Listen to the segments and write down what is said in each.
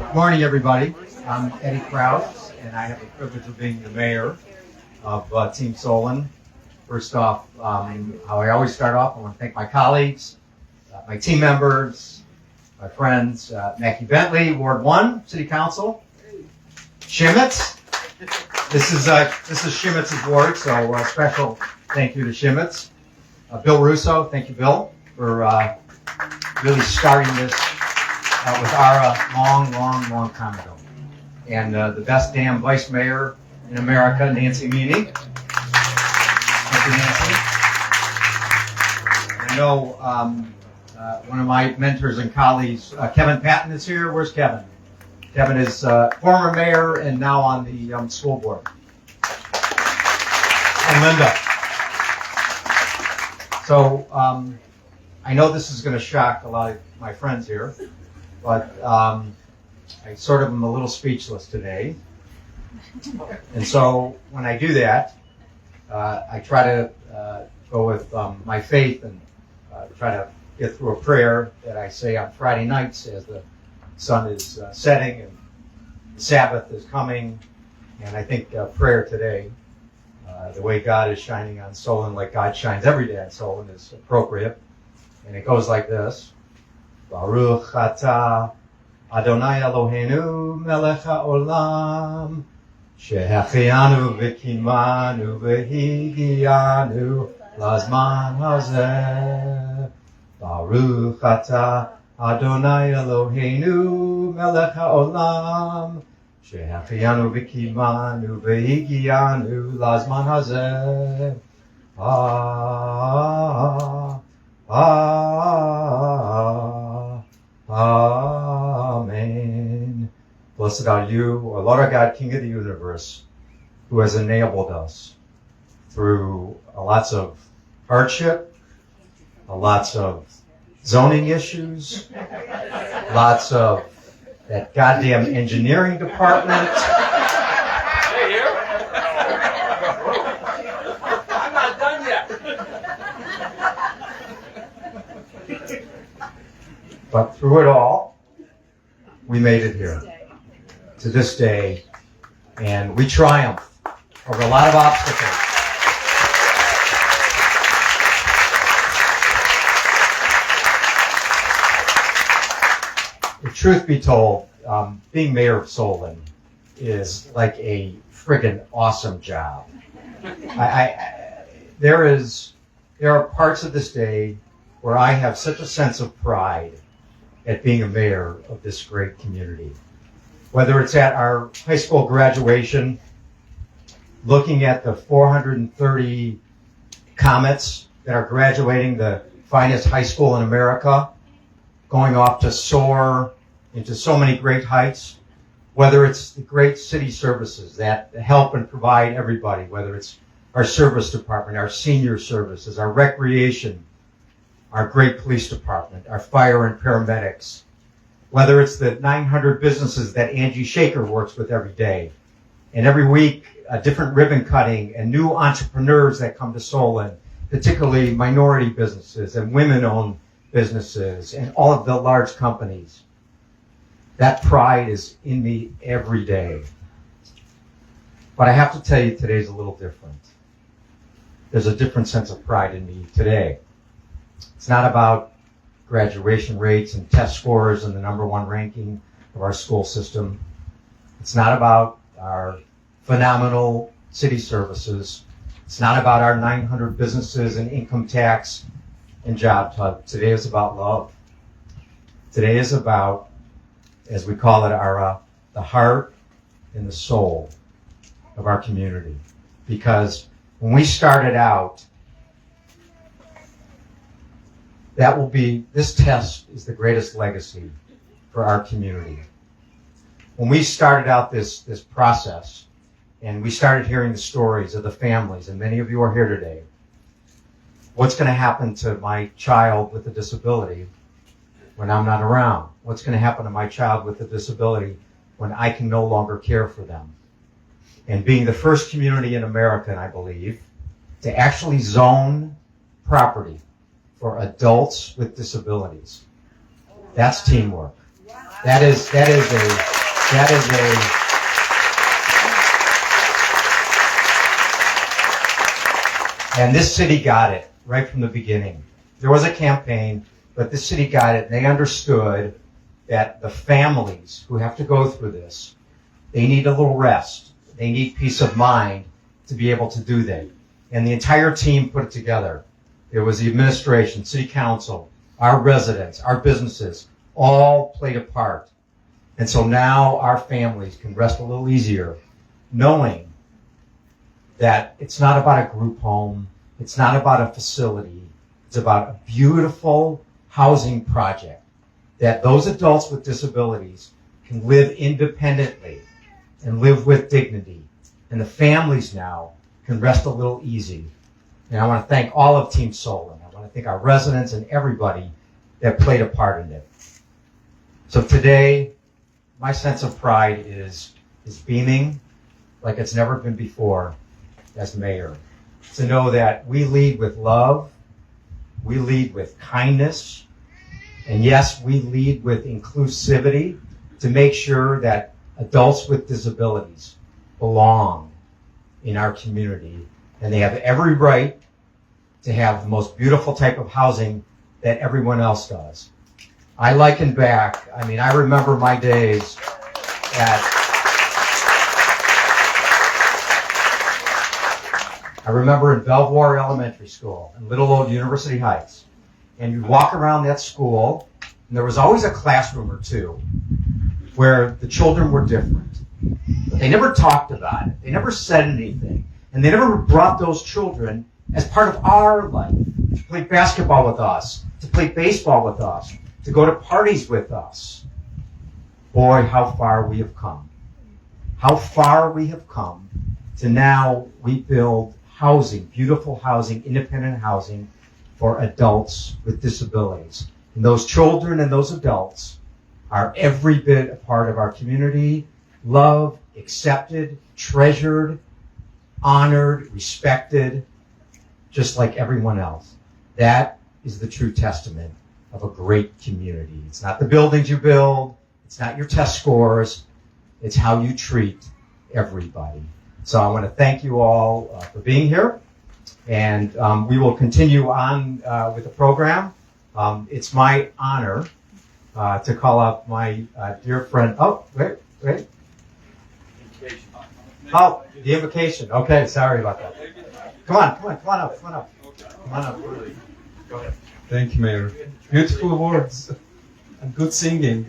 Good morning, everybody. I'm Eddie Krause, and I have the privilege of being the mayor of Team Solon. First off, how I always start off, I want to thank my colleagues, my team members, my friends, Mackie Bentley, Ward 1, City Council, Shimitz. This is Shimitz's ward, so a special thank you to Shimitz. Bill Russo, thank you, Bill, for really starting this with Ara long time ago. And the best damn vice mayor in America, Nancy Meany. Thank you, Nancy. I know one of my mentors and colleagues, Kevin Patton, is here. Where's Kevin? Kevin is former mayor and now on the school board. And Linda. So I know this is going to shock a lot of my friends here, but I sort of am a little speechless today. And so when I do that, I try to go with my faith and try to get through a prayer that I say on Friday nights as the sun is setting and the Sabbath is coming. And I think prayer today, the way God is shining on Solon, like God shines every day on Solon, is appropriate. And it goes like this. Baruch atah Adonai Eloheinu melech haolam shehachianu v'kimanu v'higianu lazman hazeh. Baruch atah Adonai Eloheinu melech haolam shehachianu v'kimanu v'higianu lazman hazeh. Amen. Blessed are you, O Lord our God, King of the universe, who has enabled us through lots of hardship, lots of zoning issues, lots of that goddamn engineering department. Hey, here. I'm not done yet. But through it all, we made it here to this day, and we triumphed over a lot of obstacles. The truth be told, being mayor of Solon is like a friggin' awesome job. There are parts of this day where I have such a sense of pride at being a mayor of this great community. Whether it's at our high school graduation, looking at the 430 comets that are graduating the finest high school in America, going off to soar into so many great heights, whether it's the great city services that help and provide everybody, whether it's our service department, our senior services, our recreation, our great police department, our fire and paramedics, whether it's the 900 businesses that Angie Shaker works with every day, and every week a different ribbon cutting and new entrepreneurs that come to Solon, particularly minority businesses and women-owned businesses and all of the large companies. That pride is in me every day. But I have to tell you, today's a little different. There's a different sense of pride in me today. It's not about graduation rates and test scores and the #1 ranking of our school system. It's not about our phenomenal city services. It's not about our 900 businesses and income tax and job hub. Today is about love. Today is about, as we call it, the heart and the soul of our community. Because when we started out, this test is the greatest legacy for our community. When we started out this process, and we started hearing the stories of the families, and many of you are here today, what's going to happen to my child with a disability when I'm not around? What's going to happen to my child with a disability when I can no longer care for them? And being the first community in America, I believe, to actually zone property for adults with disabilities. That's teamwork. That is a That is and this city got it right from the beginning. There was a campaign, but this city got it, and they understood that the families who have to go through this, they need a little rest. They need peace of mind to be able to do that. And the entire team put it together. It was the administration, city council, our residents, our businesses, all played a part. And so now our families can rest a little easier, knowing that it's not about a group home, it's not about a facility, it's about a beautiful housing project that those adults with disabilities can live independently and live with dignity. And the families now can rest a little easy. And I want to thank all of Team Solon. I want to thank our residents and everybody that played a part in it. So today, my sense of pride is beaming like it's never been before as mayor. To know that we lead with love, we lead with kindness, and yes, we lead with inclusivity to make sure that adults with disabilities belong in our community, and they have every right to have the most beautiful type of housing that everyone else does. I liken back, I remember my days I remember in Belvoir Elementary School in Little Old University Heights, and you'd walk around that school, and there was always a classroom or two where the children were different. But they never talked about it. They never said anything. And they never brought those children as part of our life, to play basketball with us, to play baseball with us, to go to parties with us. Boy, how far we have come. How far we have come to now we build housing, beautiful housing, independent housing for adults with disabilities. And those children and those adults are every bit a part of our community, loved, accepted, treasured, honored, respected, just like everyone else. That is the true testament of a great community. It's not the buildings you build, it's not your test scores, it's how you treat everybody. So I want to thank you all for being here, and we will continue on with the program. It's my honor to call up my dear friend. Oh, wait. Oh, the invocation. Okay, sorry about that. Come on up. Come on up. Go ahead. Thank you, Mayor. Beautiful words and good singing.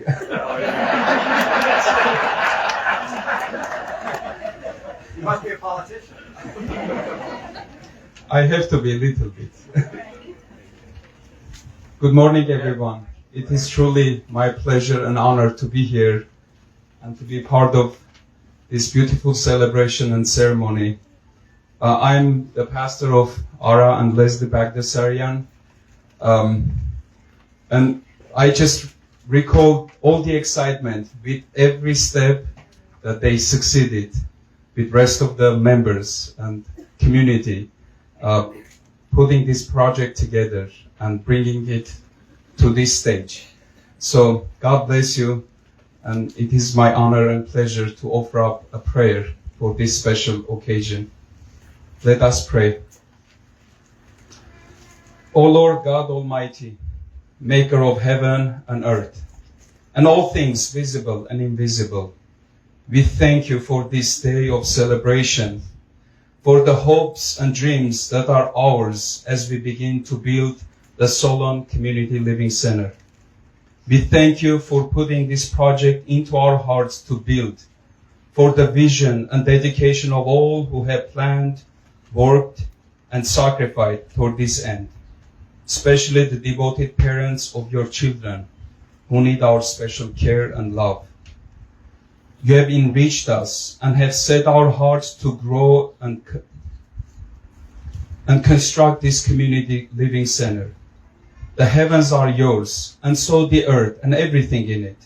You must be a politician. I have to be a little bit. Good morning, everyone. It is truly my pleasure and honor to be here and to be part of this beautiful celebration and ceremony. I'm the pastor of Ara and Leslie Bagdasarian. And I just recall all the excitement with every step that they succeeded with rest of the members and community, putting this project together and bringing it to this stage. So God bless you, and it is my honor and pleasure to offer up a prayer for this special occasion. Let us pray. O Lord God Almighty, maker of heaven and earth, and all things visible and invisible, we thank you for this day of celebration, for the hopes and dreams that are ours as we begin to build the Solon Community Living Center. We thank you for putting this project into our hearts to build, for the vision and dedication of all who have planned, worked, and sacrificed toward this end, especially the devoted parents of your children who need our special care and love. You have enriched us and have set our hearts to grow and construct this community living center. The heavens are yours, and so the earth and everything in it.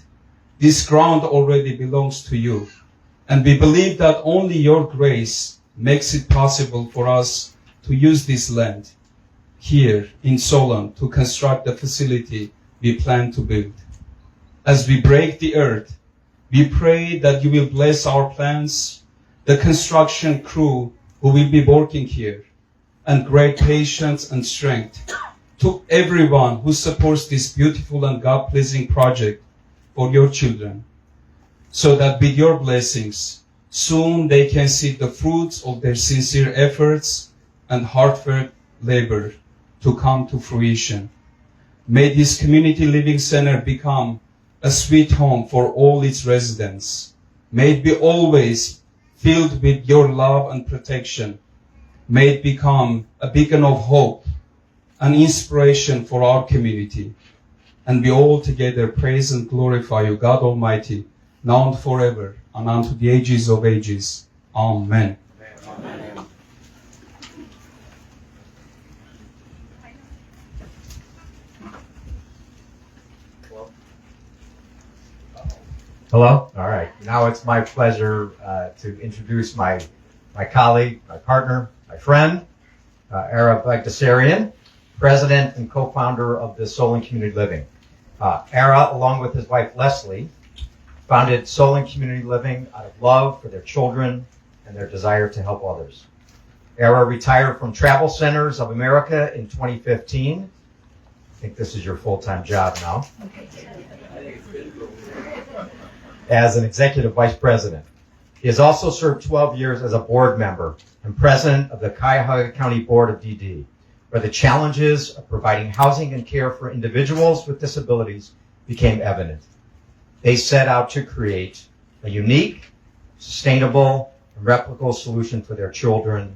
This ground already belongs to you, and we believe that only your grace makes it possible for us to use this land here in Solon to construct the facility we plan to build. As we break the earth, We pray that you will bless our plans, the construction crew who will be working here, and great patience and strength to everyone who supports this beautiful and God-pleasing project for your children, so that with your blessings, soon they can see the fruits of their sincere efforts and heartfelt labor to come to fruition. May this community living center become a sweet home for all its residents. May it be always filled with your love and protection. May it become a beacon of hope, an inspiration for our community. And we all together praise and glorify you, God Almighty, now and forever, and unto the ages of ages. Amen. Amen. Hello? All right. Now it's my pleasure to introduce my colleague, my partner, my friend, Ara Bagdasarian, president and co-founder of the Solon Community Living. Ara, along with his wife Leslie, founded Solon Community Living out of love for their children and their desire to help others. Ara retired from Travel Centers of America in 2015. I think this is your full-time job now. As an executive vice president. He has also served 12 years as a board member and president of the Cuyahoga County Board of DD, where the challenges of providing housing and care for individuals with disabilities became evident. They set out to create a unique, sustainable, and replicable solution for their children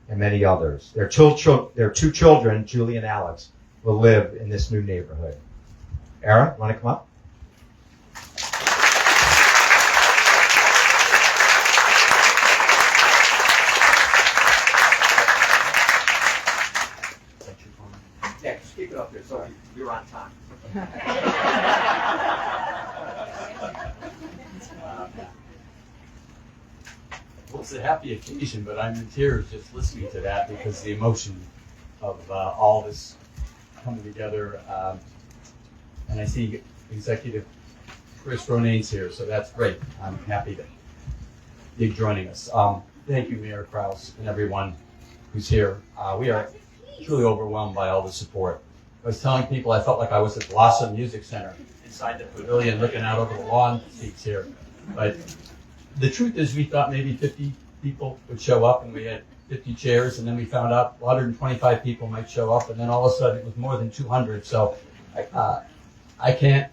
and many others. Their two children, Julie and Alex, will live in this new neighborhood. Ara, want to come up? Yeah, just keep it up there so you're on time. Well, it's a happy occasion, but I'm in tears just listening to that because the emotion of all this coming together. And I see Executive Chris Ronane's here, so that's great. I'm happy that you're joining us. Thank you, Mayor Kraus, and everyone who's here. We are truly overwhelmed by all the support. I was telling people I felt like I was at Blossom Music Center inside the pavilion looking out over the lawn seats here. But the truth is we thought maybe 50 people would show up, and we had 50 chairs, and then we found out 125 people might show up, and then all of a sudden it was more than 200. So I can't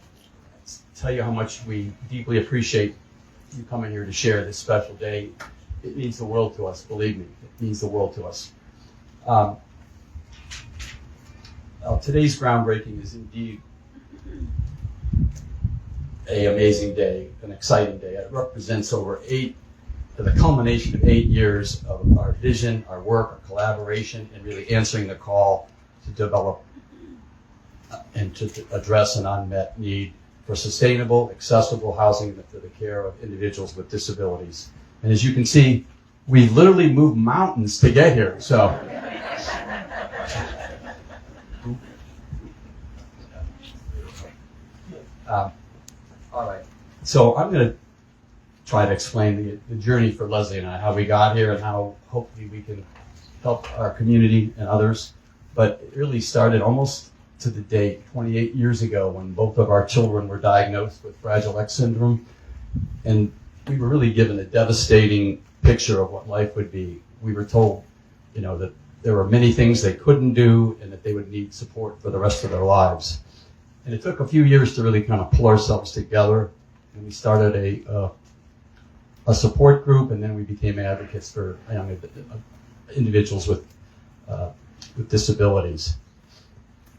tell you how much we deeply appreciate you coming here to share this special day. It means the world to us, believe me. It means the world to us. Today's groundbreaking is indeed an amazing day, an exciting day. It represents the culmination of 8 years of our vision, our work, our collaboration, and really answering the call to develop and to address an unmet need for sustainable, accessible housing for the care of individuals with disabilities. And as you can see, we literally moved mountains to get here. So. All right. So I'm going to try to explain the journey for Leslie and I, how we got here and how hopefully we can help our community and others. But it really started almost to the date, 28 years ago, when both of our children were diagnosed with Fragile X syndrome. And we were really given a devastating picture of what life would be. We were told, that there were many things they couldn't do and that they would need support for the rest of their lives. And it took a few years to really kind of pull ourselves together. And we started a support group, and then we became advocates for individuals with disabilities.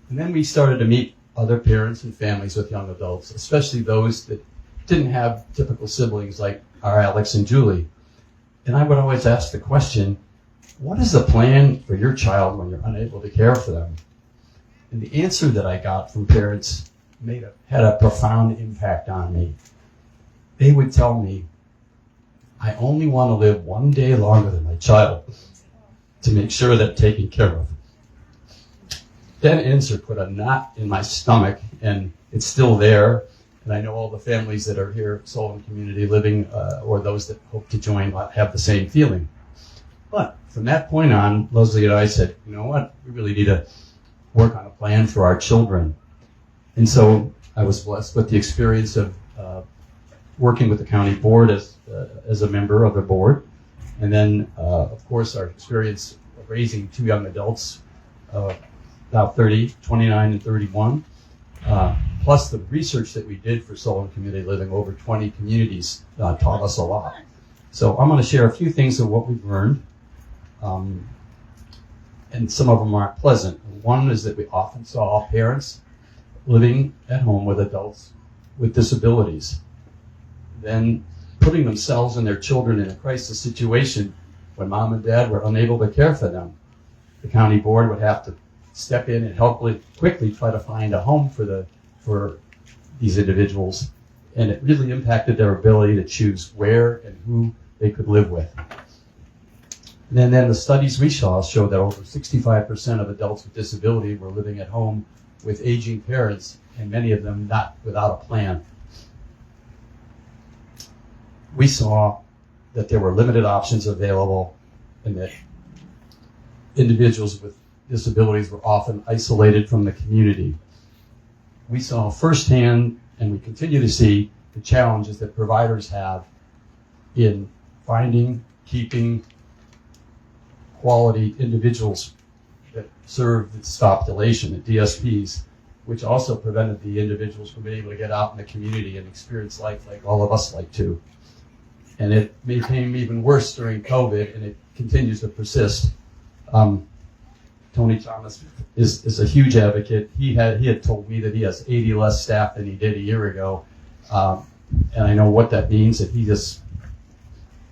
And then we started to meet other parents and families with young adults, especially those that didn't have typical siblings like our Alex and Julie. And I would always ask the question, what is the plan for your child when you're unable to care for them? And the answer that I got from parents had a profound impact on me. They would tell me, I only want to live one day longer than my child to make sure they're taken care of. That answer put a knot in my stomach, and it's still there. And I know all the families that are here at Solon Community Living, or those that hope to join, have the same feeling. But from that point on, Leslie and I said, you know what, we really need to work on a plan for our children. And so I was blessed with the experience of working with the county board as a member of the board. And then, of course, our experience of raising two young adults, about 29 and 31, plus the research that we did for Solon Community Living, over 20 communities, taught us a lot. So I'm going to share a few things of what we've learned, and some of them aren't pleasant. One is that we often saw parents living at home with adults with disabilities, then putting themselves and their children in a crisis situation when mom and dad were unable to care for them. The county board would have to step in and help quickly try to find a home for these individuals, and it really impacted their ability to choose where and who they could live with. And then the studies we saw showed that over 65% of adults with disability were living at home with aging parents, and many of them not without a plan. We saw that there were limited options available, and that individuals with disabilities were often isolated from the community. We saw firsthand, and we continue to see, the challenges that providers have in finding, keeping quality individuals that serve the stop delation, the DSPs, which also prevented the individuals from being able to get out in the community and experience life like all of us like to. And it became even worse during COVID, and it continues to persist. Tony Thomas is a huge advocate. He had told me that he has 80 less staff than he did a year ago. And I know what that means, that he is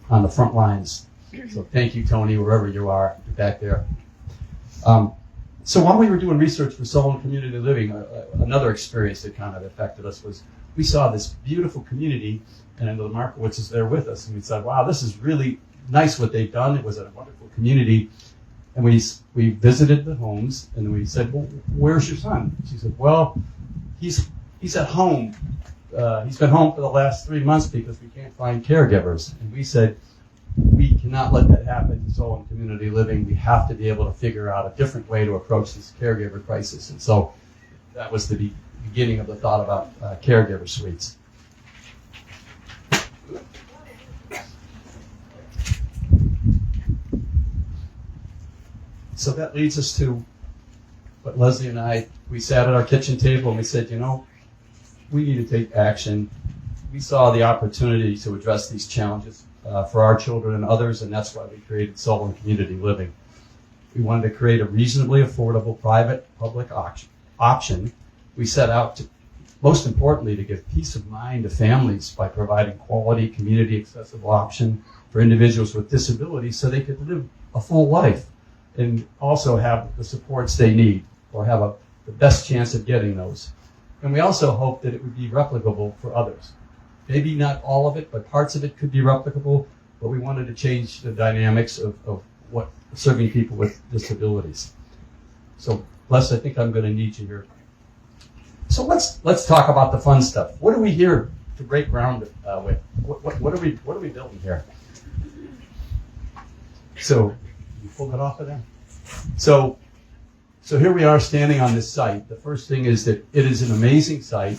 on the front lines. So thank you, Tony, wherever you are back there. So while we were doing research for Solon Community Living, another experience that kind of affected us was we saw this beautiful community, and I know the Markowitz is there with us, and we said, wow, this is really nice what they've done. It was a wonderful community. And we visited the homes, and we said, well, where's your son? She said, well, he's at home. He's been home for the last 3 months because we can't find caregivers. And we said, we cannot let that happen in Solon Community Living. We have to be able to figure out a different way to approach this caregiver crisis. And so that was the beginning of the thought about caregiver suites. So that leads us to what Leslie and I, we sat at our kitchen table and we said, you know, we need to take action. We saw the opportunity to address these challenges for our children and others, and that's why we created Solon Community Living. We wanted to create a reasonably affordable private-public option. We set out to, most importantly, to give peace of mind to families by providing quality, community-accessible option for individuals with disabilities so they could live a full life and also have the supports they need, or have the best chance of getting those. And we also hope that it would be replicable for others. Maybe not all of it, but parts of it could be replicable, but we wanted to change the dynamics of what serving people with disabilities. So, Les, I think I'm going to need you here. So let's talk about the fun stuff. What are we here to break ground with? What are we building here? So, you pull that off of there. So here we are standing on this site. The first thing is that it is an amazing site.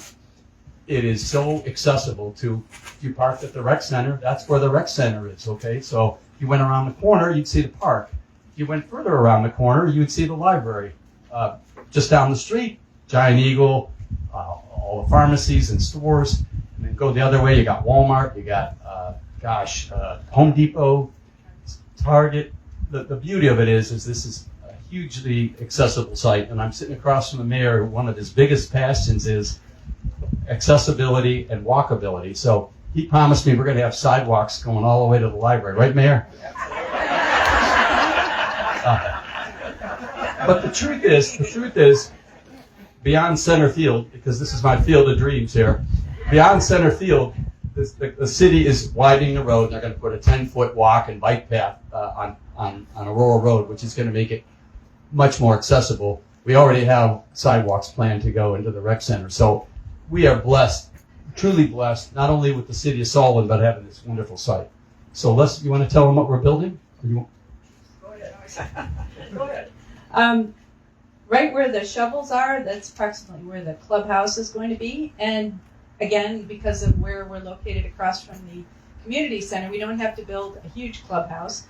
It is so accessible to, if you parked at the rec center, that's where the rec center is, okay? So if you went around the corner, you'd see the park. If you went further around the corner, you'd see the library. Just down the street, Giant Eagle, all the pharmacies and stores. And then go the other way, you got Walmart, you got, Home Depot, Target. The beauty of it is this is a hugely accessible site, and I'm sitting across from the mayor. One of his biggest passions is accessibility and walkability. So he promised me we're going to have sidewalks going all the way to the library, right, Mayor? But the truth is, beyond center field, because this is my field of dreams here, beyond center field, the city is widening the road. They're going to put a 10-foot walk and bike path on a rural road, which is going to make it much more accessible. We already have sidewalks planned to go into the rec center. So we are blessed truly blessed, not only with the city of Solon, but having this wonderful site. So Les, you want to tell them what we're building? Or you want... Go ahead. Go ahead. Right where the shovels are, that's approximately where the clubhouse is going to be. And again, because of where we're located across from the community center, we don't have to build a huge clubhouse.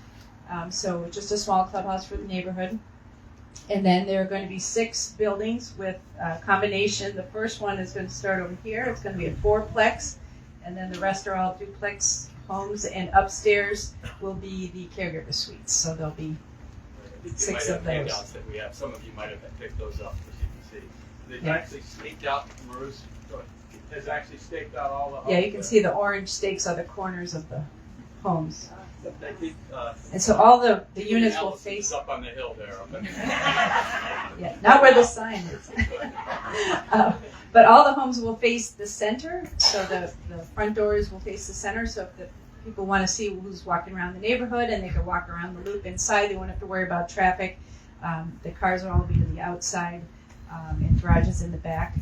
So just a small clubhouse for the neighborhood. And then there are going to be 6 buildings with a combination. The first one is going to start over here. It's going to be a 4-plex. And then the rest are all duplex homes. And upstairs will be the caregiver suites. So there'll be 6 of those. Handouts that we have. Some of you might have picked those up, as you can see. They've actually staked out, Marus has actually staked out all the... Yeah, you can see the orange stakes are the corners of the homes. I think, And so all the units will Allison's face, up on the hill there. yeah, not where the sign is. But all the homes will face the center, so the front doors will face the center, so if the people want to see who's walking around the neighborhood and they can walk around the loop inside, they won't have to worry about traffic. The cars will all be to the outside and garages in the back.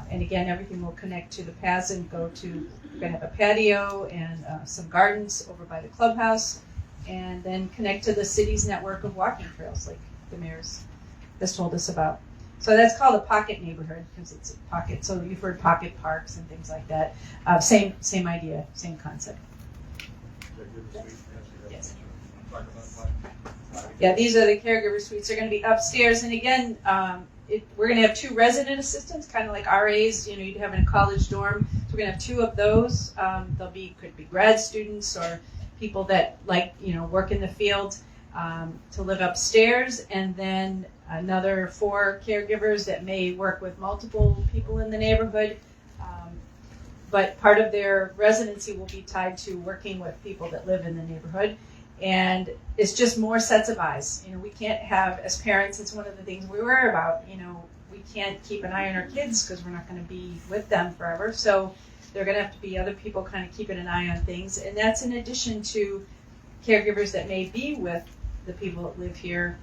And again, everything will connect to the paths and go to, we're going to have a patio and some gardens over by the clubhouse, and then connect to the city's network of walking trails like the mayor's just told us about. So that's called a pocket neighborhood because it's a pocket. So you've heard pocket parks and things like that. Same idea, same concept. Yes. Yeah, these are the caregiver suites. They're going to be upstairs, and again, we're going to have 2 resident assistants, kind of like RAs. You know, you'd have in a college dorm. So we're going to have 2 of those. Could be grad students or people that work in the field to live upstairs, and then another 4 caregivers that may work with multiple people in the neighborhood. But part of their residency will be tied to working with people that live in the neighborhood. And it's just more sets of eyes. You know, we can't have, as parents, it's one of the things we worry about. You know, we can't keep an eye on our kids because we're not going to be with them forever. So there are going to have to be other people kind of keeping an eye on things. And that's in addition to caregivers that may be with the people that live here,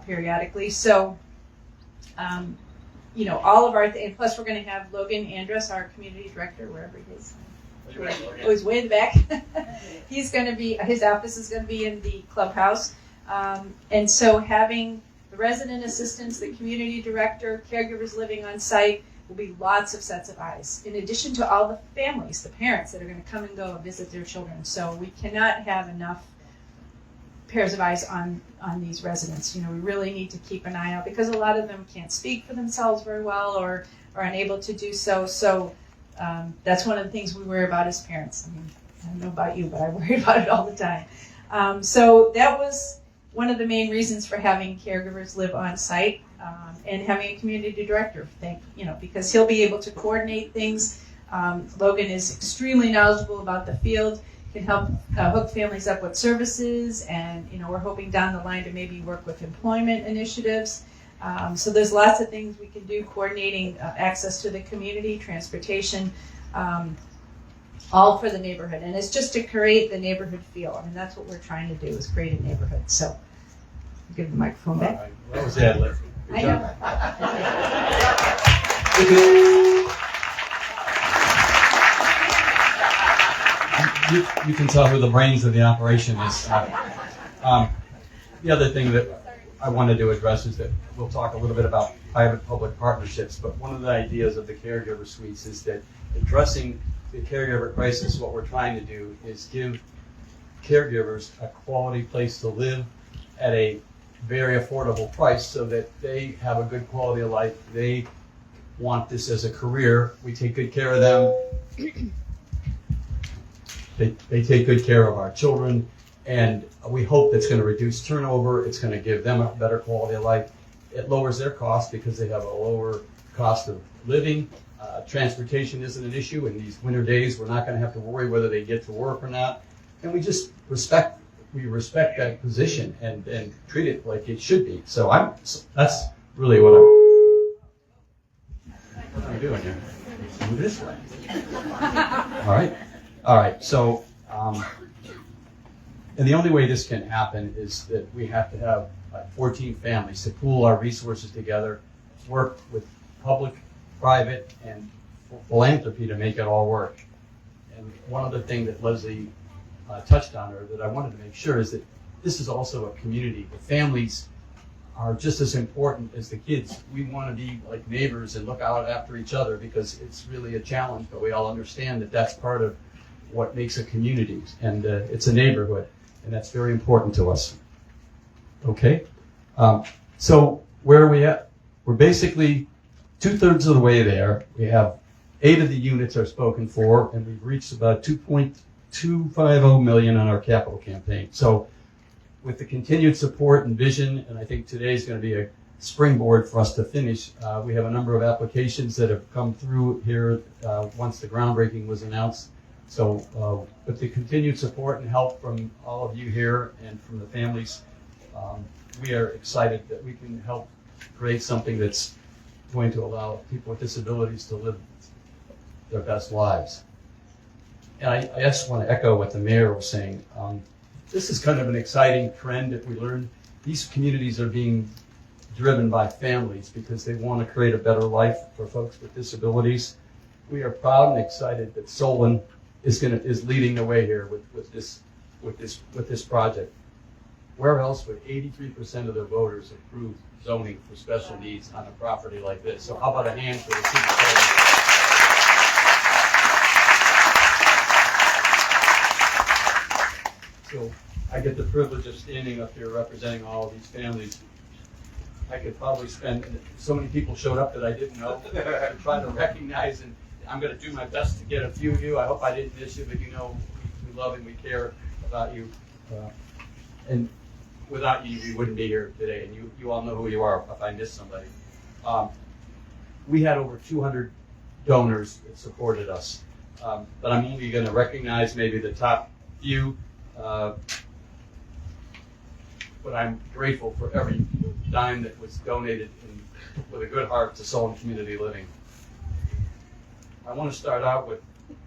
periodically. So, all of our, and plus we're going to have Logan Andrus, our community director, wherever he is. Oh, he's way in the back. He's going to be, his office is going to be in the clubhouse. And so having the resident assistants, the community director, caregivers living on site will be lots of sets of eyes, in addition to all the families, the parents that are going to come and go and visit their children. So we cannot have enough pairs of eyes on these residents. We really need to keep an eye out because a lot of them can't speak for themselves very well or are unable to do so. So that's one of the things we worry about as parents. I mean, I don't know about you, but I worry about it all the time. So that was one of the main reasons for having caregivers live on site and having a community director, because he'll be able to coordinate things. Logan is extremely knowledgeable about the field, can help hook families up with services, and we're hoping down the line to maybe work with employment initiatives. So there's lots of things we can do, coordinating access to the community, transportation, all for the neighborhood. And it's just to create the neighborhood feel. I mean, that's what we're trying to do, is create a neighborhood. So I'll give the microphone back. Right. That was ad-lib. I know. You can tell who the brains of the operation is. The other thing that I wanted to address is that we'll talk a little bit about private-public partnerships, but one of the ideas of the caregiver suites is that addressing the caregiver crisis, what we're trying to do is give caregivers a quality place to live at a very affordable price so that they have a good quality of life. They want this as a career. We take good care of them. They take good care of our children, and we hope that's going to reduce turnover. It's going to give them a better quality of life. It lowers their cost because they have a lower cost of living. Transportation isn't an issue. In these winter days, we're not going to have to worry whether they get to work or not. And we just respect that position and treat it like it should be. So that's really what I'm doing here. Move this way. All right. So, and the only way this can happen is that we have to have 14 families to pool our resources together, work with public, private, and philanthropy to make it all work. And one other thing that Leslie touched on, or that I wanted to make sure, is that this is also a community. The families are just as important as the kids. We want to be like neighbors and look out after each other, because it's really a challenge, but we all understand that that's part of what makes a community, and it's a neighborhood, and that's very important to us. Okay, so where are we at? We're basically 2/3 of the way there. We have 8 of the units are spoken for, and we've reached about 2.250 million on our capital campaign. So with the continued support and vision, and I think today is going to be a springboard for us to finish, we have a number of applications that have come through here once the groundbreaking was announced. So with the continued support and help from all of you here and from the families, we are excited that we can help create something that's going to allow people with disabilities to live their best lives. And I just want to echo what the mayor was saying. This is kind of an exciting trend that we learned. These communities are being driven by families because they want to create a better life for folks with disabilities. We are proud and excited that Solon is leading the way here with this project. Where else would 83% of their voters approve zoning for special needs on a property like this? So how about a hand for the city of Solon? So I get the privilege of standing up here representing all of these families. I could probably spend, so many people showed up that I didn't know, to try to recognize, and I'm going to do my best to get a few of you. I hope I didn't miss you, but you know we love and we care about you. And without you, we wouldn't be here today, and you all know who you are if I miss somebody. We had over 200 donors that supported us, but I'm only going to recognize maybe the top few. But I'm grateful for every dime that was donated with a good heart to Solon Community Living. I want to start out with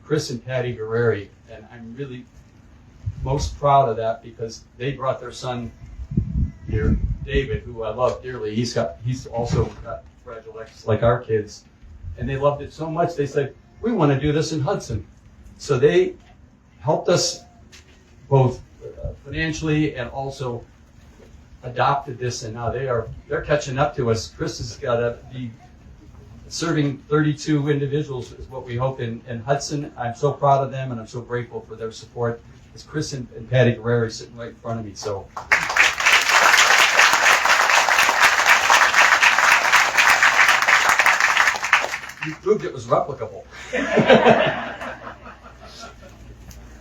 Chris and Patty Guerreri, and I'm really most proud of that because they brought their son here, David, who I love dearly. He's also got Fragile X like our kids, and they loved it so much they said, we want to do this in Hudson. So they helped us both financially and also adopted this, and now they're catching up to us. Chris has got to be serving 32 individuals is what we hope in Hudson. I'm so proud of them, and I'm so grateful for their support. It's Chris and Patty Guerreri sitting right in front of me. So you proved it was replicable.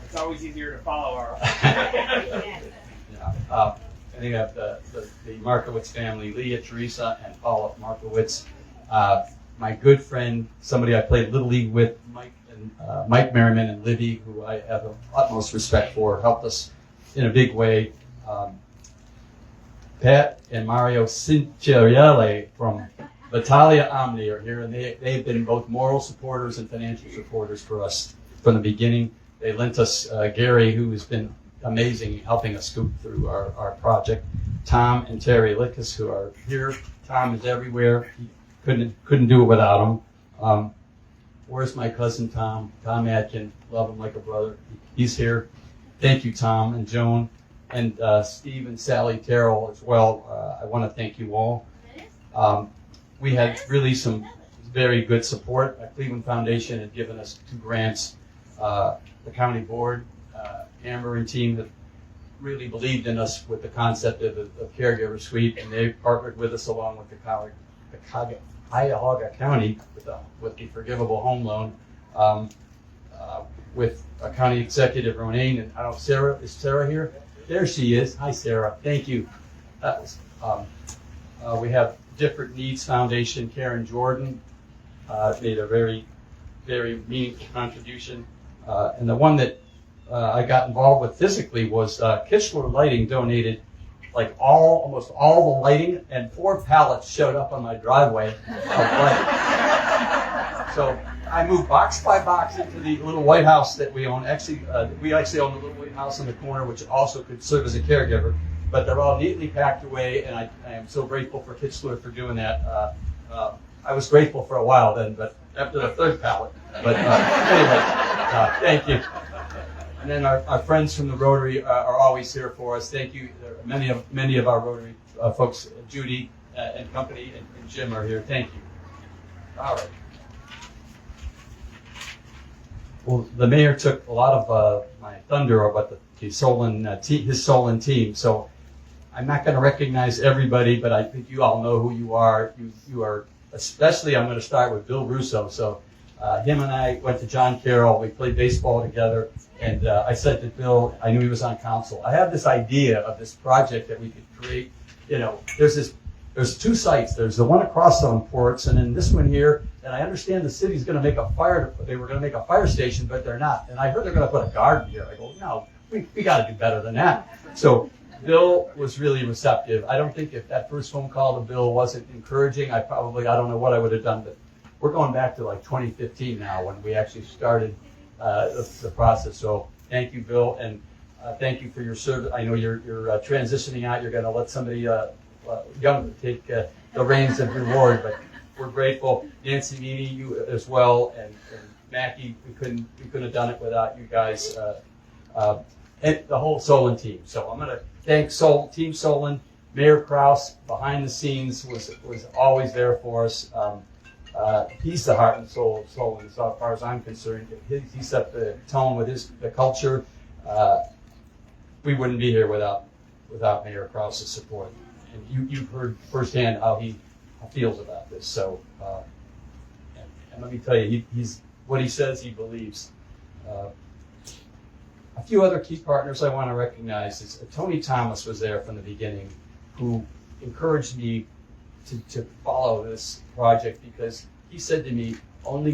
It's always easier to follow our. Yeah. I think I have the Markowitz family, Leah, Teresa, and Paula Markowitz. My good friend, somebody I played Little League with, Mike Merriman and Libby, who I have the utmost respect for, helped us in a big way. Pat and Mario Cinciarelli from Vitalia Omni are here, and they've been both moral supporters and financial supporters for us from the beginning. They lent us Gary, who has been amazing helping us scoop through our project. Tom and Terry Lickus, who are here. Tom is everywhere. He couldn't do it without him. Where's my cousin Tom? Tom Adkin, love him like a brother. He's here. Thank you, Tom and Joan, and Steve and Sally Terrell as well. I want to thank you all. We had really some very good support. The Cleveland Foundation had given us 2 grants. The county board, Amber and team have really believed in us with the concept of caregiver suite, and they partnered with us along with the Cuyahoga County with the forgivable home loan, with a county executive, Ronaine, and I don't know, Sarah, is Sarah here? There she is. Hi, Sarah. Thank you. That was, we have Different Needs Foundation, Karen Jordan, made a very, very meaningful contribution. And the one that I got involved with physically was Kitchler Lighting donated almost all the lighting, and 4 pallets showed up on my driveway of light. So I moved box by box into the little White House that we own. Actually, we actually own the little White House in the corner, which also could serve as a caregiver. But they're all neatly packed away, and I am so grateful for Kitchler for doing that. I was grateful for a while then, but after the third pallet. But anyway, thank you. And then our friends from the Rotary are always here for us. Thank you. Many of our Rotary folks, Judy and company, and Jim are here. Thank you. All right. Well, the mayor took a lot of my thunder about the Solon his Solon team. So I'm not going to recognize everybody, but I think you all know who you are. You are especially. I'm going to start with Bill Russo. So him and I went to John Carroll. We played baseball together, and I said to Bill, I knew he was on council, I have this idea of this project that we could create. You know, there's two sites. There's the one across on Ports, and then this one here. And I understand the city's going to make they were going to make a fire station, but they're not. And I heard they're going to put a garden here. I go, no, we got to do better than that. So Bill was really receptive. I don't think if that first phone call to Bill wasn't encouraging, I don't know what I would have done. But we're going back to like 2015 now when we actually started the process. So thank you, Bill, and thank you for your service. I know you're transitioning out. You're going to let somebody young take the reins of your ward, but we're grateful. Nancy, Mimi, you as well, and Mackie. We couldn't have done it without you guys and the whole Solon team. So I'm going to thank Team Solon. Mayor Kraus behind the scenes was always there for us. He's the heart and soul of Solon, as far as I'm concerned. He set the tone with the culture. We wouldn't be here without Mayor Kraus's support. And you've heard firsthand how he feels about this. So, and let me tell you, he's what he says he believes. A few other key partners I want to recognize is Tony Thomas was there from the beginning, who encouraged me to follow this project because he said to me, only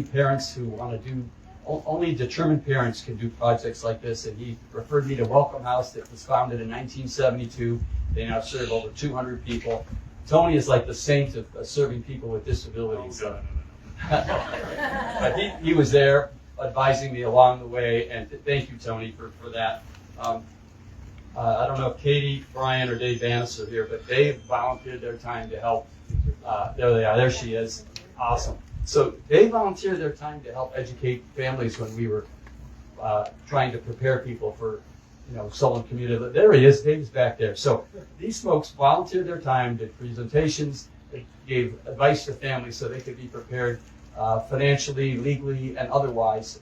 determined parents can do projects like this, and he referred me to Welcome House that was founded in 1972. They now serve over 200 people. Tony is like the saint of serving people with disabilities. But he was there advising me along the way, and thank you, Tony, for that. I don't know if Katie, Brian, or Dave Vanis are here, but they volunteered their time to help. There they are. There she is. Awesome. So they volunteered their time to help educate families when we were trying to prepare people for, Solon Community. There he is. Dave's back there. So these folks volunteered their time, did presentations, they gave advice to families so they could be prepared financially, legally, and otherwise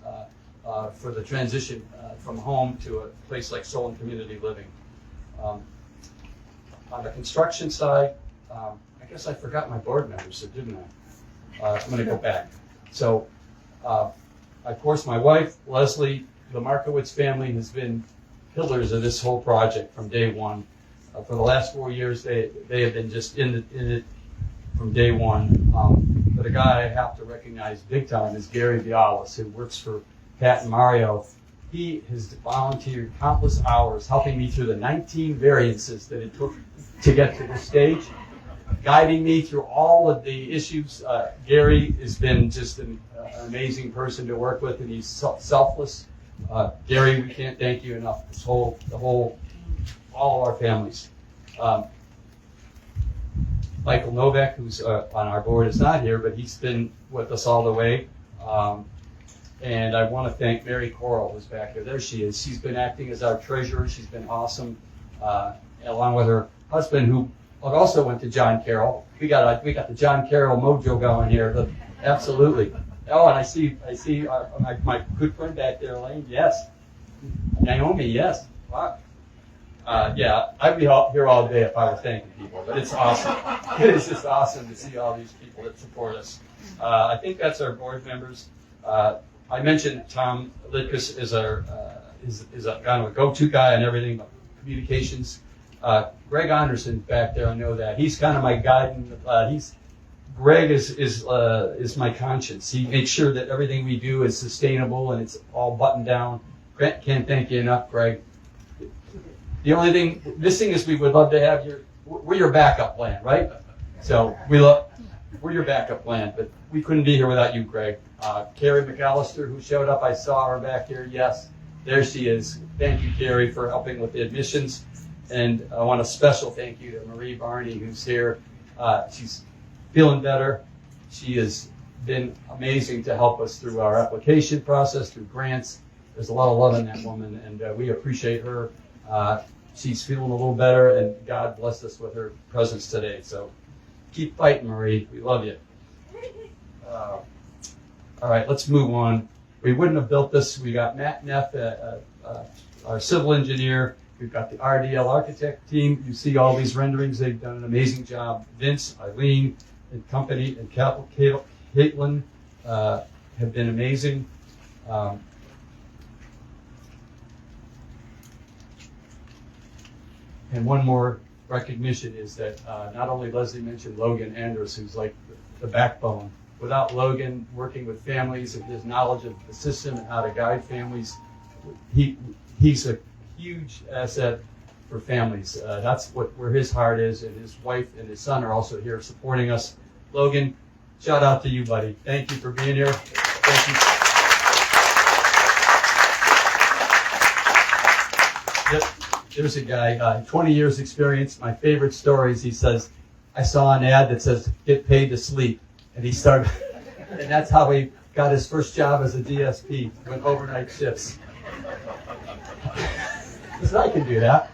for the transition from home to a place like Solon Community Living. On the construction side, I guess I forgot my board members, so didn't I? I'm going to go back. So, of course, my wife, Leslie, the Markowitz family has been pillars of this whole project from day one. For the last 4 years, they have been just in it from day one. But a guy I have to recognize big time is Gary Vialis, who works for Pat and Mario. He has volunteered countless hours helping me through the 19 variances that it took to get to this stage, guiding me through all of the issues. Gary has been just an amazing person to work with, and he's selfless. Gary, we can't thank you enough. All of our families. Michael Novak, who's on our board, is not here, but he's been with us all the way. And I want to thank Mary Coral, who's back there. There she is. She's been acting as our treasurer. She's been awesome, along with her husband, who also went to John Carroll. We got the John Carroll mojo going here. Absolutely. Oh, and I see my good friend back there, Elaine. Yes. Naomi. Yes. Wow. Yeah, I'd be here all day if I was thanking people, but it's awesome. It is just awesome to see all these people that support us. I think that's our board members. I mentioned Tom Lidkus is a kind of a go-to guy on everything, communications. Greg Anderson back there, I know that he's kind of my guide. Greg is my conscience. He makes sure that everything we do is sustainable and it's all buttoned down. Can't thank you enough, Greg. The only thing missing is we would love to have we're your backup plan, right? So we're your backup plan, but we couldn't be here without you, Greg. Carrie McAllister, who showed up, I saw her back here. Yes, there she is. Thank you, Carrie, for helping with the admissions. And I want a special thank you to Marie Barney, who's here. She's feeling better. She is been amazing to help us through our application process, through grants. There's a lot of love in that woman, and we appreciate her. She's feeling a little better, and God blessed us with her presence today. So keep fighting, Marie. We love you. All right, let's move on. We wouldn't have built this. We got Matt Neff, our civil engineer. We've got the RDL architect team. You see all these renderings. They've done an amazing job. Vince, Eileen, and company, and Caitlin have been amazing. And one more recognition is that not only Leslie mentioned Logan Andrews, who's like the backbone. Without Logan working with families and his knowledge of the system and how to guide families, he's a huge asset for families. That's where his heart is, and his wife and his son are also here supporting us. Logan, shout out to you, buddy. Thank you for being here. Thank you. Yep. There's a guy, 20 years experience. My favorite story is he says, I saw an ad that says, get paid to sleep. And he started, and that's how he got his first job as a DSP, went overnight shifts. He said, I can do that.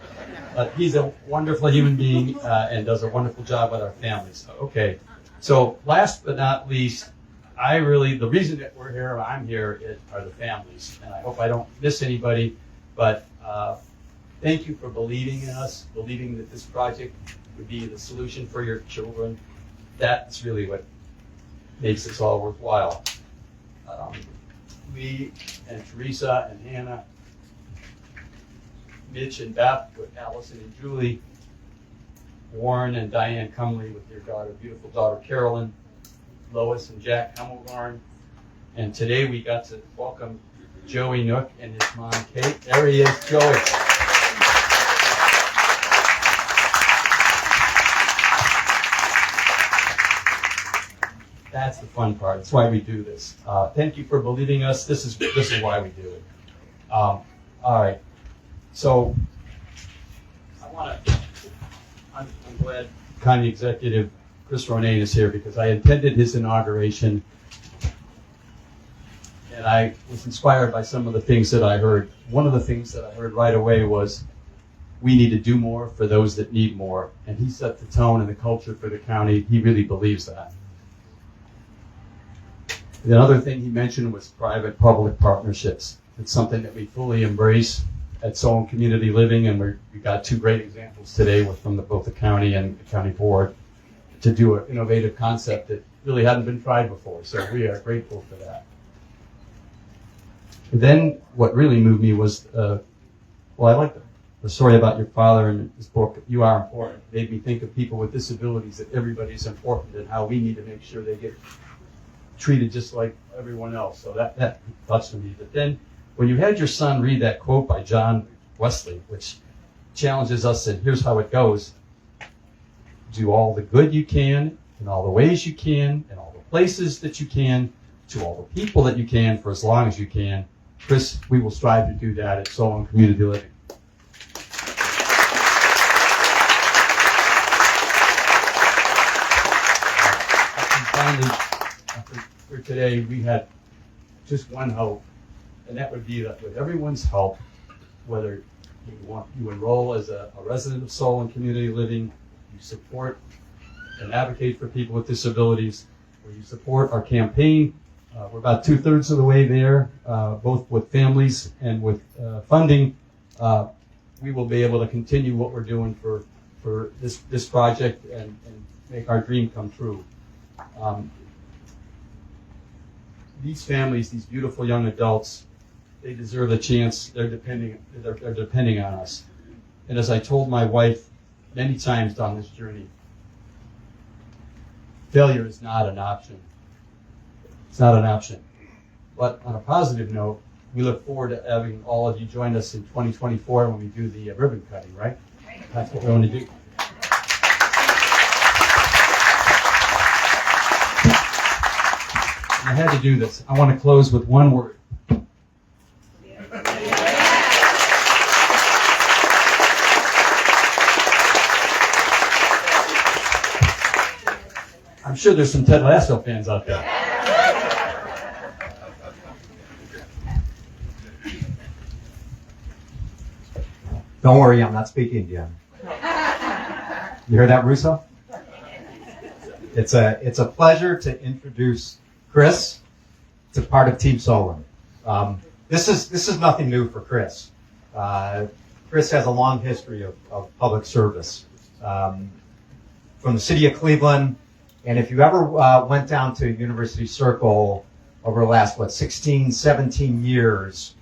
But he's a wonderful human being and does a wonderful job with our families. Okay, so last but not least, the reason that we're here, I'm here, are the families. And I hope I don't miss anybody, but thank you for believing in us, believing that this project would be the solution for your children. That's really what makes this all worthwhile. We and Teresa and Hannah, Mitch and Beth with Allison and Julie, Warren and Diane Cumley with your daughter, beautiful daughter Carolyn, Lois and Jack Hemmelgarn, and today we got to welcome Joey Nook and his mom Kate. There he is, Joey. That's the fun part. That's why we do this. Thank you for believing us. This is why we do it. All right. So I'm glad County Executive Chris Ronayne is here because I attended his inauguration, and I was inspired by some of the things that I heard. One of the things that I heard right away was we need to do more for those that need more, and he set the tone and the culture for the county. He really believes that. The other thing he mentioned was private-public partnerships. It's something that we fully embrace at Solon Community Living, and we got two great examples today from both the county and the county board to do an innovative concept that really hadn't been tried before. So we are grateful for that. And then what really moved me was, I like the story about your father in his book, You Are Important. It made me think of people with disabilities, that everybody's important and how we need to make sure they get treated just like everyone else. So that touched me. But then when you had your son read that quote by John Wesley, which challenges us, and here's how it goes: do all the good you can, in all the ways you can, in all the places that you can, to all the people that you can, for as long as you can. Chris, we will strive to do that at Solon Community Living. And finally, for today, we had just one hope, and that would be that with everyone's help, whether you enroll as a resident of Solon Community Living, you support and advocate for people with disabilities, or you support our campaign. We're about 2/3 of the way there, both with families and with funding. We will be able to continue what we're doing for this project and make our dream come true. These families, these beautiful young adults, they deserve a chance. They're depending on us. And as I told my wife many times down this journey, failure is not an option. It's not an option. But on a positive note, we look forward to having all of you join us in 2024 when we do the ribbon cutting, right? That's what we want to do. And I had to do this. I want to close with one word. I'm sure there's some Ted Lasso fans out there. Don't worry, I'm not speaking Indian. You hear that, Russo? It's a pleasure to introduce Chris to part of Team Solon. This is nothing new for Chris. Chris has a long history of public service from the city of Cleveland. And if you ever went down to University Circle over the last, 16, 17 years,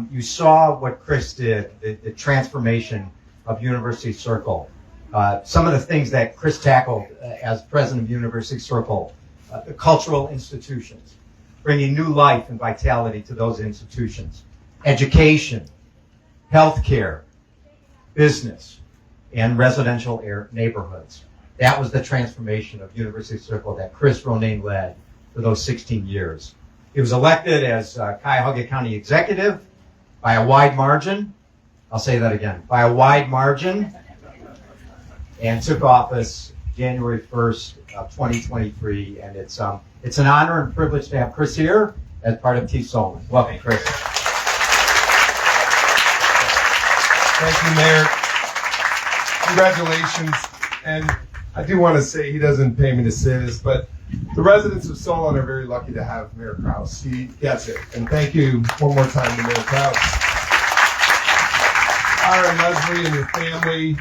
you saw what Chris did, the transformation of University Circle. Some of the things that Chris tackled as president of University Circle, the cultural institutions, bringing new life and vitality to those institutions, education, healthcare, business, and residential neighborhoods. That was the transformation of University Circle that Chris Ronayne led for those 16 years. He was elected as Cuyahoga County Executive by a wide margin. I'll say that again, by a wide margin, and took office January 1st of 2023. And it's an honor and privilege to have Chris here as part of Team Solon. Welcome, Chris. Thank you, Mayor. Congratulations. And I do want to say, he doesn't pay me to say this, but the residents of Solon are very lucky to have Mayor Krause. He gets it. And thank you one more time to Mayor Krause. Aaron, Leslie, and your family,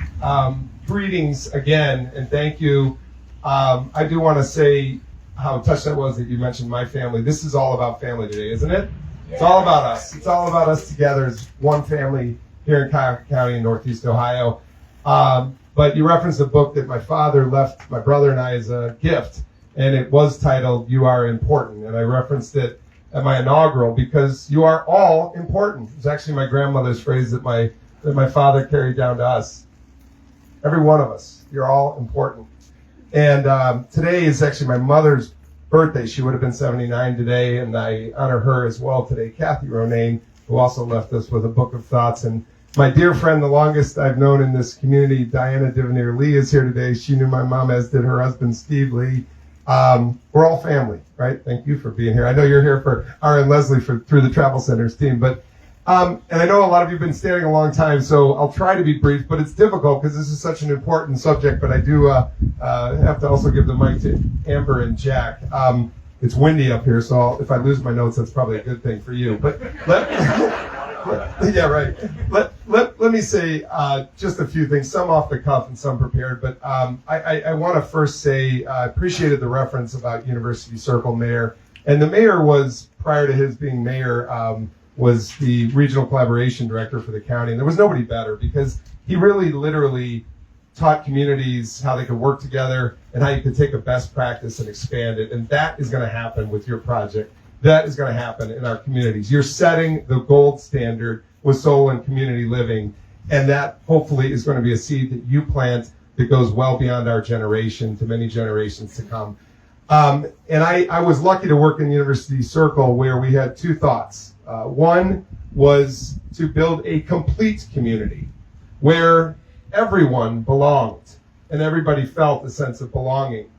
greetings again, and thank you. I do want to say how touched I was that you mentioned my family. This is all about family today, isn't it? It's all about us. It's all about us together as one family here in Cuyahoga County in Northeast Ohio. But you referenced a book that my father left my brother and I as a gift, and it was titled "You Are Important," and I referenced it at my inaugural because you are all important. It's actually my grandmother's phrase that my father carried down to us. Every one of us, you're all important. And today is actually my mother's birthday. She would have been 79 today, and I honor her as well today, Kathy Ronayne, who also left us with a book of thoughts. And my dear friend, the longest I've known in this community, Diana Diveneer Lee, is here today. She knew my mom, as did her husband, Steve Lee. We're all family, right? Thank you for being here. I know you're here for Aaron Leslie through the Travel Centers team, but and I know a lot of you have been standing a long time, so I'll try to be brief, but it's difficult because this is such an important subject, but I do have to also give the mic to Amber and Jack. It's windy up here, so if I lose my notes, that's probably a good thing for you. But yeah, right. Let me say just a few things, some off the cuff and some prepared, but I want to first say I appreciated the reference about University Circle Mayor, and the mayor was, prior to his being mayor, was the regional collaboration director for the county. And there was nobody better because he really literally taught communities how they could work together and how you could take a best practice and expand it. And that is going to happen with your project. That is going to happen in our communities. You're setting the gold standard with Solon Community Living. And that hopefully is going to be a seed that you plant that goes well beyond our generation to many generations to come. And I was lucky to work in University Circle where we had two thoughts. One was to build a complete community where everyone belonged and everybody felt a sense of belonging.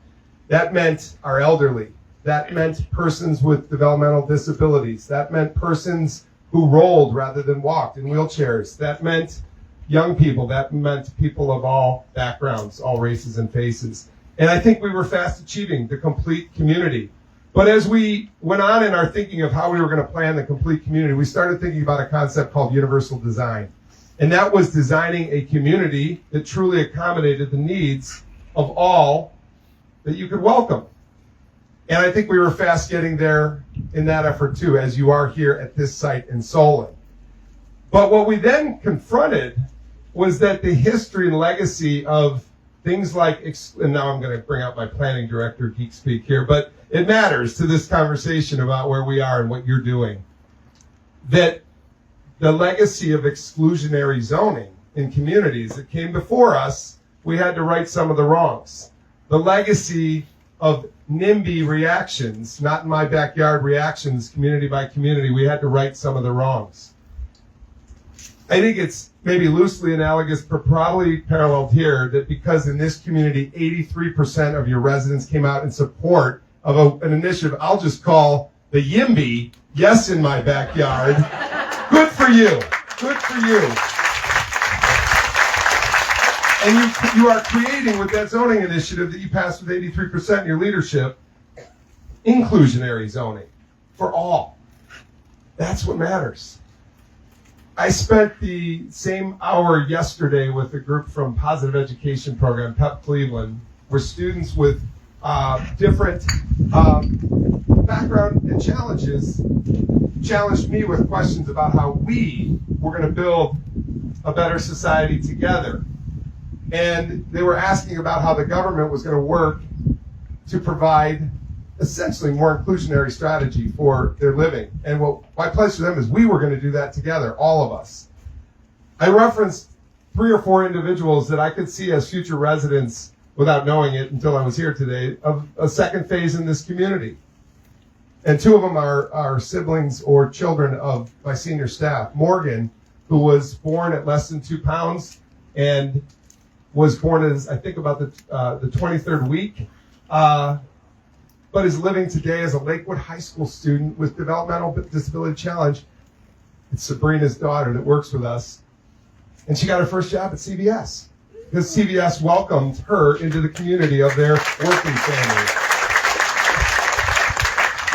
That meant our elderly. That meant persons with developmental disabilities. That meant persons who rolled rather than walked in wheelchairs. That meant young people. That meant people of all backgrounds, all races and faces. And I think we were fast achieving the complete community. But as we went on in our thinking of how we were going to plan the complete community, we started thinking about a concept called universal design. And that was designing a community that truly accommodated the needs of all that you could welcome. And I think we were fast getting there in that effort too, as you are here at this site in Solon. But what we then confronted was that the history and legacy of things like, and now I'm going to bring out my planning director geek speak here, but it matters to this conversation about where we are and what you're doing, that the legacy of exclusionary zoning in communities that came before us, we had to right some of the wrongs. The legacy of NIMBY reactions, not in my backyard reactions, community by community, we had to right some of the wrongs. I think it's maybe loosely analogous, but probably paralleled here, that because in this community, 83% of your residents came out in support of an initiative I'll just call the YIMBY, Yes in My Backyard. Good for you. Good for you. And you are creating, with that zoning initiative that you passed with 83% in your leadership, inclusionary zoning for all. That's what matters. I spent the same hour yesterday with a group from Positive Education Program, PEP Cleveland, where students with different background and challenges challenged me with questions about how we were going to build a better society together. And they were asking about how the government was going to work to provide essentially more inclusionary strategy for their living. And what my pledge to them is we were going to do that together, all of us. I referenced 3 or 4 individuals that I could see as future residents, without knowing it until I was here today, of a second phase in this community. And 2 of them are siblings or children of my senior staff. Morgan, who was born at less than 2 pounds and was born as, I think, about the 23rd week, but is living today as a Lakewood High School student with developmental disability challenge. It's Sabrina's daughter that works with us. And she got her first job at CVS because CVS welcomed her into the community of their working family.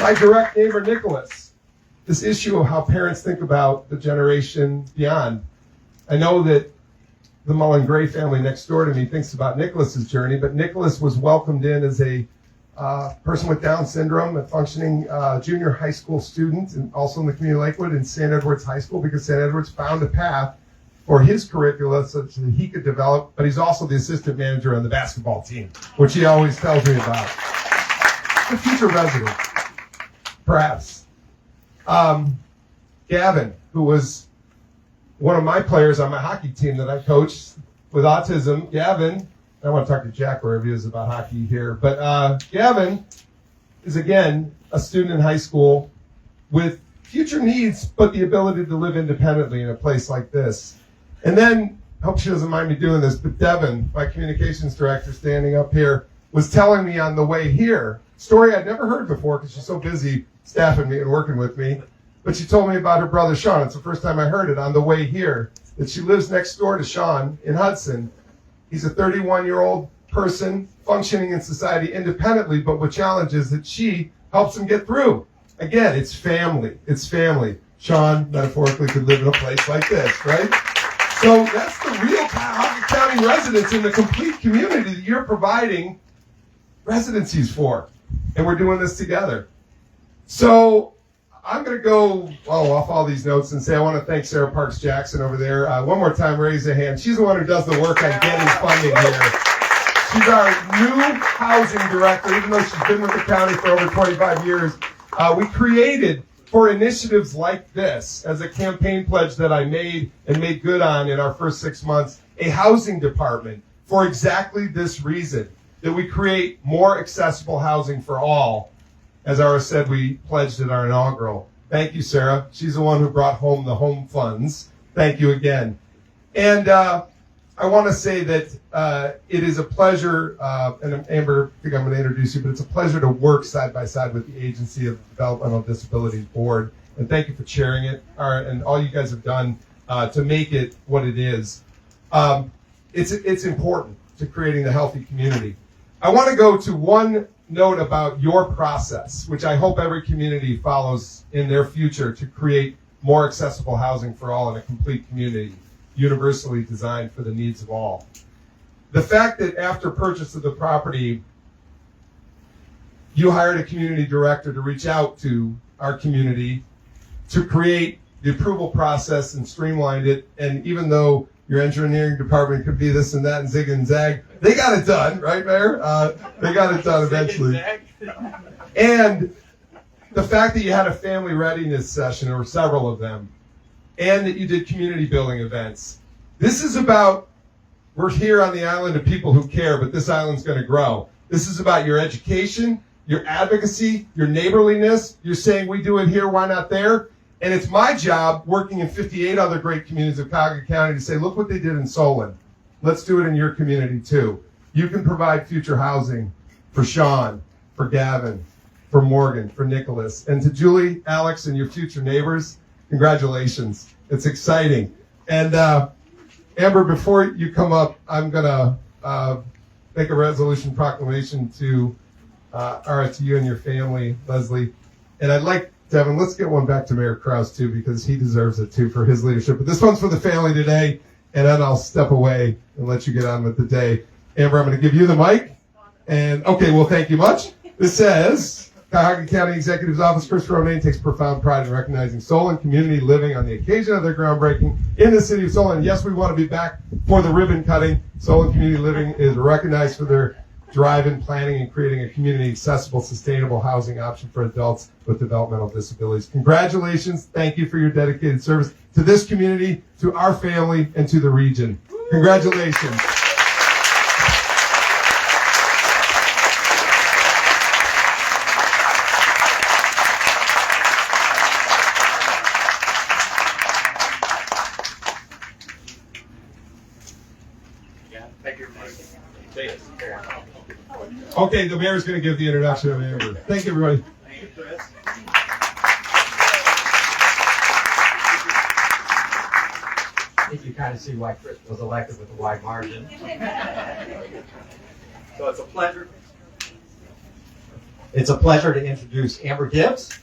My direct neighbor, Nicholas, this issue of how parents think about the generation beyond. I know that the Mullen Gray family next door to me thinks about Nicholas's journey, but Nicholas was welcomed in as a person with Down syndrome, a functioning junior high school student, and also in the community of Lakewood in St. Edward's High School, because St. Edward's found a path for his curricula so that he could develop, but he's also the assistant manager on the basketball team, which he always tells me about. A future resident, perhaps. Gavin, who was one of my players on my hockey team that I coached with autism. Gavin, I want to talk to Jack wherever he is about hockey here, but Gavin is, again, a student in high school with future needs, but the ability to live independently in a place like this. And then, I hope she doesn't mind me doing this, but Devin, my communications director standing up here, was telling me on the way here, story I'd never heard before because she's so busy staffing me and working with me, but she told me about her brother Sean. It's the first time I heard it on the way here, that she lives next door to Sean in Hudson. He's a 31-year-old person functioning in society independently, but with challenges that she helps him get through. Again, it's family. It's family. Sean, metaphorically, could live in a place like this, right? So that's the real Cuyahoga County residents in the complete community that you're providing residencies for. And we're doing this together. So I'm going to go off all these notes and say I want to thank Sarah Parks Jackson over there. One more time, raise a hand. She's the one who does the work on getting funding here. She's our new housing director, even though she's been with the county for over 25 years. We created, for initiatives like this, as a campaign pledge that I made and made good on in our first 6 months, a housing department for exactly this reason, that we create more accessible housing for all. As Ara said, we pledged at our inaugural. Thank you, Sarah. She's the one who brought home the home funds. Thank you again. And I want to say that it is a pleasure, and Amber, I think I'm going to introduce you, but it's a pleasure to work side by side with the agency of the Developmental Disabilities Board. And thank you for chairing it, and all you guys have done to make it what it is. It's important to creating a healthy community. I want to go to one note about your process, which I hope every community follows in their future to create more accessible housing for all in a complete community, universally designed for the needs of all. The fact that after purchase of the property, you hired a community director to reach out to our community to create the approval process and streamlined it, and even though your engineering department could be this and that and zig and zag, they got it done, right, Mayor? They got it done eventually. And the fact that you had a family readiness session, or several of them, and that you did community building events. This is about, we're here on the island of people who care, but this island's going to grow. This is about your education, your advocacy, your neighborliness. You're saying we do it here, why not there? And it's my job, working in 58 other great communities of Cuyahoga County, to say, look what they did in Solon. Let's do it in your community too. You can provide future housing for Sean, for Gavin, for Morgan, for Nicholas. And to Julie, Alex, and your future neighbors, congratulations. It's exciting. And Amber, before you come up, I'm going to make a resolution proclamation to to you and your family, Leslie. And I'd like, Devin, let's get one back to Mayor Krause, too, because he deserves it, too, for his leadership. But this one's for the family today, and then I'll step away and let you get on with the day. Amber, I'm going to give you the mic. And, okay, well, thank you much. This says, Cuyahoga County Executive's Office, Chris Romaine, takes profound pride in recognizing Solon Community Living on the occasion of their groundbreaking in the city of Solon. Yes, we want to be back for the ribbon cutting. Solon Community Living is recognized for their drive in planning and creating a community accessible, sustainable housing option for adults with developmental disabilities. Congratulations. Thank you for your dedicated service to this community, to our family, and to the region. Congratulations. Okay, the mayor's going to give the introduction of Amber. Thank you, everybody. Thank you, Chris. I think you kind of see why Chris was elected with a wide margin. So it's a pleasure. It's a pleasure to introduce Amber Gibbs,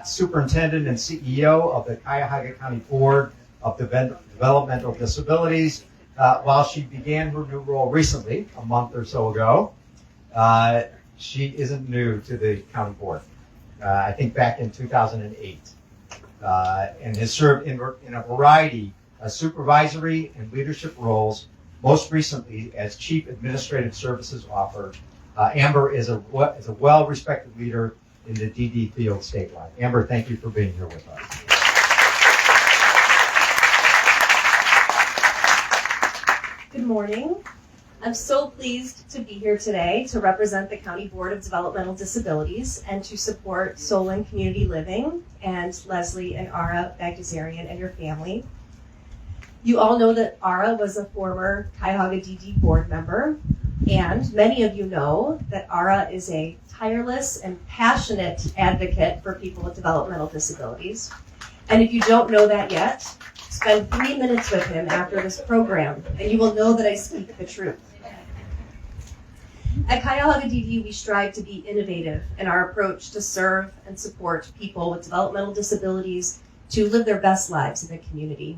Superintendent and CEO of the Cuyahoga County Board of Developmental Disabilities. While she began her new role recently, a month or so ago, she isn't new to the county board. I think back in 2008, and has served in a variety of supervisory and leadership roles, most recently as Chief Administrative Services Officer. Amber is a well-respected leader in the DD field statewide. Amber, thank you for being here with us. Good morning. I'm so pleased to be here today to represent the County Board of Developmental Disabilities and to support Solon Community Living and Leslie and Ara Bagdasarian and your family. You all know that Ara was a former Cuyahoga DD board member, and many of you know that Ara is a tireless and passionate advocate for people with developmental disabilities. And if you don't know that yet, spend 3 minutes with him after this program, and you will know that I speak the truth. At Cuyahoga DD, we strive to be innovative in our approach to serve and support people with developmental disabilities to live their best lives in the community.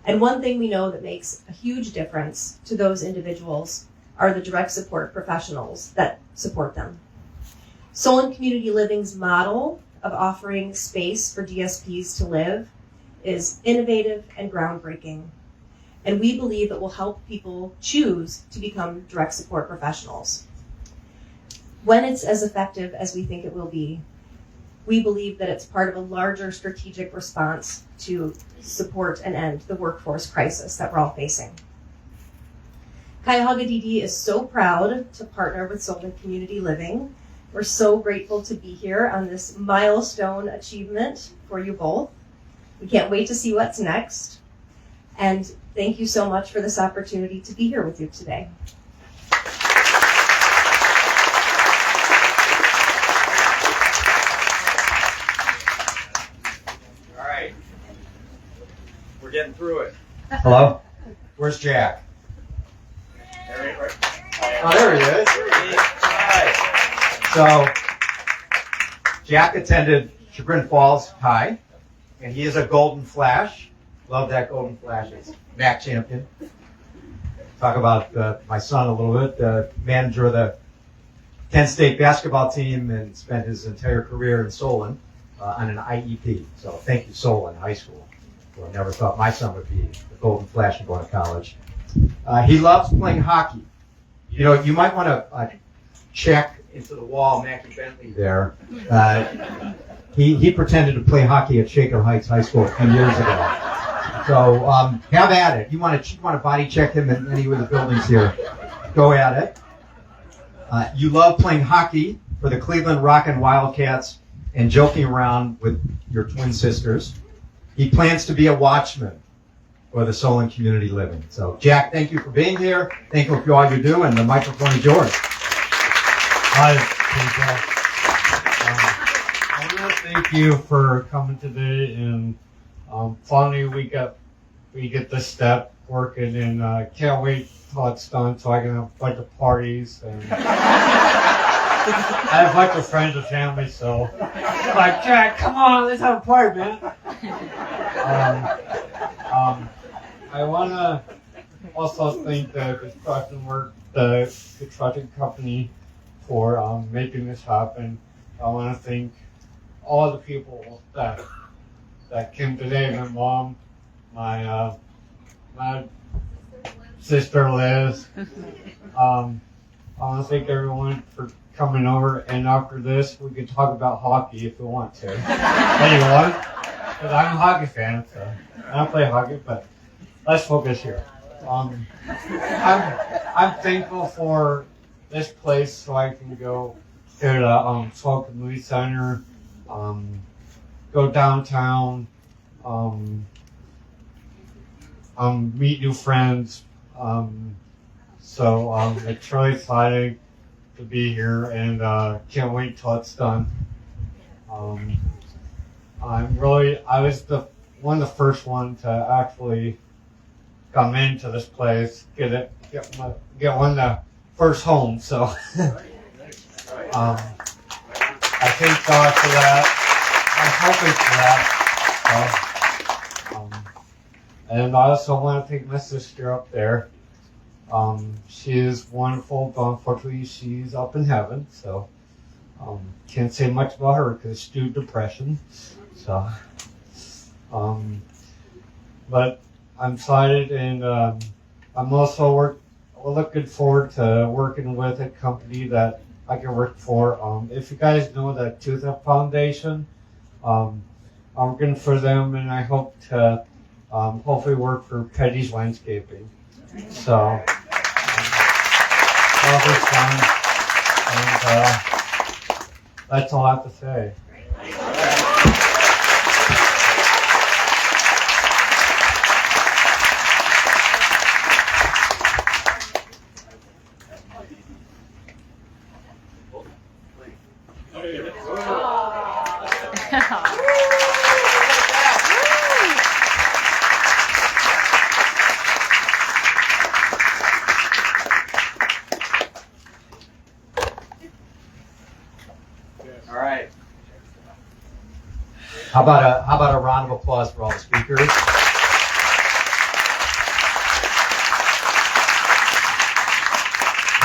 And one thing we know that makes a huge difference to those individuals are the direct support professionals that support them. Solon Community Living's model of offering space for DSPs to live is innovative and groundbreaking, and we believe it will help people choose to become direct support professionals. When it's as effective as we think it will be, we believe that it's part of a larger strategic response to support and end the workforce crisis that we're all facing. Cuyahoga DD is so proud to partner with Solon Community Living. We're so grateful to be here on this milestone achievement for you both. We can't wait to see what's next. And thank you so much for this opportunity to be here with you today. All right. We're getting through it. Hello? Where's Jack? Right. Oh, there he is. So, Jack attended Chagrin Falls High, and he is a Golden Flash. Love that Golden Flash. He's MAC champion. Talk about my son a little bit. Manager of the Kent State basketball team and spent his entire career in Solon on an IEP. So thank you, Solon High School. Well, I never thought my son would be the Golden Flash and going to college. He loves playing hockey. You know, you might want to check into the wall Mackie Bentley there. He pretended to play hockey at Shaker Heights High School a few years ago. So have at it. You want to body check him in any of the buildings here, go at it. You love playing hockey for the Cleveland Rockin' Wildcats and joking around with your twin sisters. He plans to be a watchman for the Solon Community Living. So, Jack, thank you for being here. Thank you for all you do, and the microphone is yours. Hi, I want to thank you for coming today, and finally we get this step working and can't wait till it's done so I can have a bunch of parties. And I have a bunch of friends and family, so like, Jack, come on, let's have a party, man. I want to also thank the construction company for making this happen. I want to thank all the people that came today. My mom, my sister Liz. I want to thank everyone for coming over. And after this, we can talk about hockey if we want to. Anyone? Because I'm a hockey fan, so I don't play hockey, but let's focus here. I'm thankful for this place so I can go to the Solon Community Center, go downtown, meet new friends. So it's really exciting to be here and can't wait till it's done. I was one of the first ones to actually come into this place, get one of the first home. So I thank God for that. I'm hoping for that. And I also want to thank my sister up there. She is wonderful, but unfortunately she's up in heaven, so can't say much about her because it's due to depression. So, but I'm excited, and I'm also looking forward to working with a company that I can work for. If you guys know the Tooth Foundation, I'm working for them, and I hope to hopefully work for Petty's Landscaping. So, that'll be fun, and that's all I have to say. All right. How about a round of applause for all the speakers?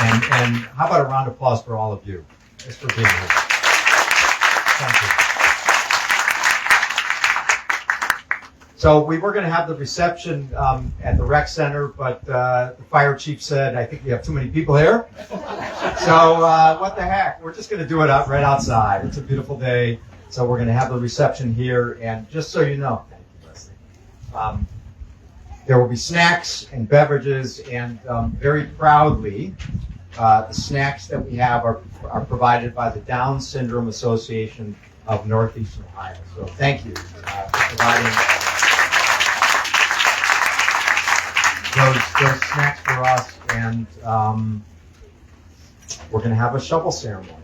And how about a round of applause for all of you, just for being here. Thank you. So we were going to have the reception at the rec center, but the fire chief said, I think we have too many people here. So what the heck? We're just going to do it right outside. It's a beautiful day, so we're going to have the reception here. And just so you know, thank you, Leslie. There will be snacks and beverages, and very proudly, the snacks that we have are provided by the Down Syndrome Association of Northeast Ohio. So thank you for providing those snacks for us, and we're going to have a shovel ceremony.